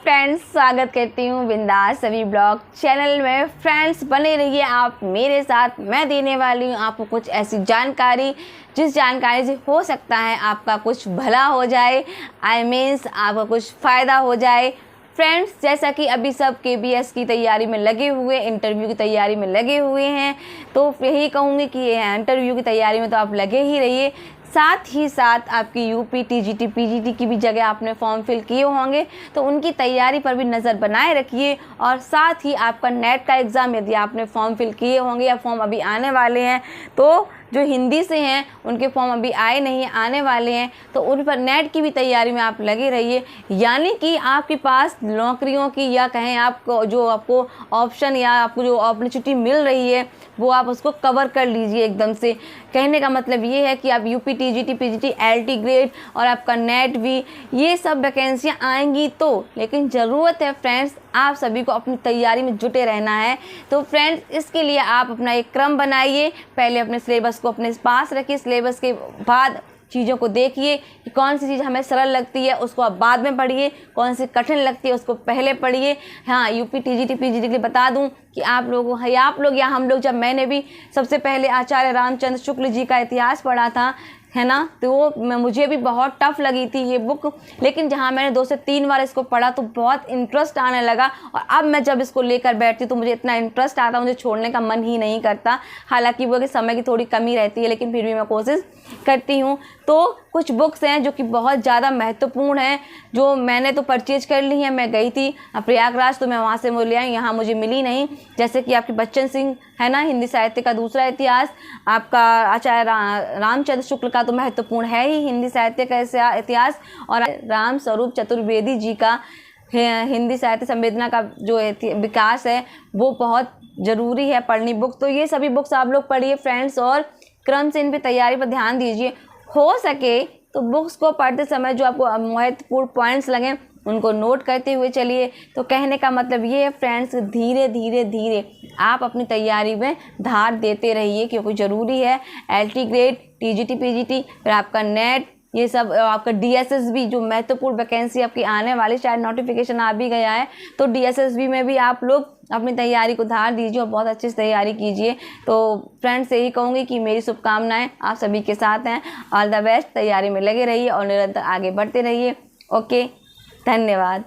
Friends, स्वागत करती हूँ बिंदास सभी ब्लॉग चैनल में। फ्रेंड्स, बने रहिए आप मेरे साथ। मैं देने वाली हूँ आपको कुछ ऐसी जानकारी जिस जानकारी से हो सकता है आपका कुछ भला हो जाए, मीन्स आपका कुछ फ़ायदा हो जाए। फ्रेंड्स, जैसा कि अभी सब KBS की तैयारी में लगे हुए, इंटरव्यू की तैयारी में लगे हुए हैं, तो यही कहूँगी कि ये इंटरव्यू की तैयारी में तो आप लगे ही रहिए। साथ ही साथ आपकी UP TGT PGT की भी जगह आपने फॉर्म फिल किए होंगे, तो उनकी तैयारी पर भी नज़र बनाए रखिए। और साथ ही आपका नेट का एग्ज़ाम यदि आपने फॉर्म फिल किए होंगे या फॉर्म अभी आने वाले हैं, तो जो हिंदी से हैं उनके फॉर्म अभी आए नहीं, आने वाले हैं, तो उन पर नेट की भी तैयारी में आप लगे रहिए। यानी कि आपके पास नौकरियों की या कहें आपको जो आपको ऑप्शन या आपको जो अपॉर्चुनिटी मिल रही है वो आप उसको कवर कर लीजिए एकदम से। कहने का मतलब ये है कि आप UP TGT PGT LT grade और आपका नेट भी, ये सब वैकेंसियाँ आएंगी तो, लेकिन ज़रूरत है फ्रेंड्स आप सभी को अपनी तैयारी में जुटे रहना है। तो फ्रेंड्स, इसके लिए आप अपना एक क्रम बनाइए। पहले अपने सिलेबस को अपने पास रखिए, सिलेबस के बाद चीज़ों को देखिए कि कौन सी चीज़ हमें सरल लगती है उसको आप बाद में पढ़िए, कौन सी कठिन लगती है उसको पहले पढ़िए। हाँ, UP TGT PGT के लिए बता दूं कि आप लोग या हम लोग, जब मैंने भी सबसे पहले आचार्य रामचंद्र शुक्ल जी का इतिहास पढ़ा था, है ना, तो वो मुझे भी बहुत टफ लगी थी ये बुक, लेकिन जहाँ मैंने 2 से 3 बार इसको पढ़ा तो बहुत इंटरेस्ट आने लगा। और अब मैं जब इसको लेकर बैठती तो मुझे इतना इंटरेस्ट आता, मुझे छोड़ने का मन ही नहीं करता। हालांकि वो समय की थोड़ी कमी रहती है, लेकिन फिर भी मैं कोशिश करती हूँ। तो कुछ बुक्स हैं जो कि बहुत ज़्यादा महत्वपूर्ण हैं, जो मैंने तो परचेज कर ली हैं। मैं गई थी प्रयागराज, तो मैं वहाँ से वो ले आई, यहाँ मुझे मिली नहीं। जैसे कि आपकी बच्चन सिंह, है ना, हिंदी साहित्य का दूसरा इतिहास, आपका आचार्य रामचंद्र शुक्ल का तो महत्वपूर्ण है ही हिंदी साहित्य का इतिहास, और राम स्वरूप चतुर्वेदी जी का हिंदी साहित्य संवेदना का जो विकास है वो बहुत ज़रूरी है पढ़नी बुक। तो ये सभी बुक्स आप लोग पढ़िए फ्रेंड्स, और क्रम से इन पर तैयारी पर ध्यान दीजिए। हो सके तो बुक्स को पढ़ते समय जो आपको महत्वपूर्ण पॉइंट्स लगें उनको नोट करते हुए चलिए। तो कहने का मतलब ये है फ्रेंड्स, धीरे धीरे आप अपनी तैयारी में धार देते रहिए, क्योंकि ज़रूरी है। LT ग्रेड, TGT PGT, फिर आपका नेट, ये सब, आपका DSSB जो महत्वपूर्ण वैकेंसी आपकी आने वाली, शायद नोटिफिकेशन आ भी गया है, तो DSSB में भी आप लोग अपनी तैयारी को धार दीजिए और बहुत अच्छी से तैयारी कीजिए। तो फ्रेंड्स, यही कहूँगी कि मेरी शुभकामनाएं आप सभी के साथ हैं। ऑल द बेस्ट, तैयारी में लगे रहिए और निरंतर आगे बढ़ते रहिए। ओके, धन्यवाद।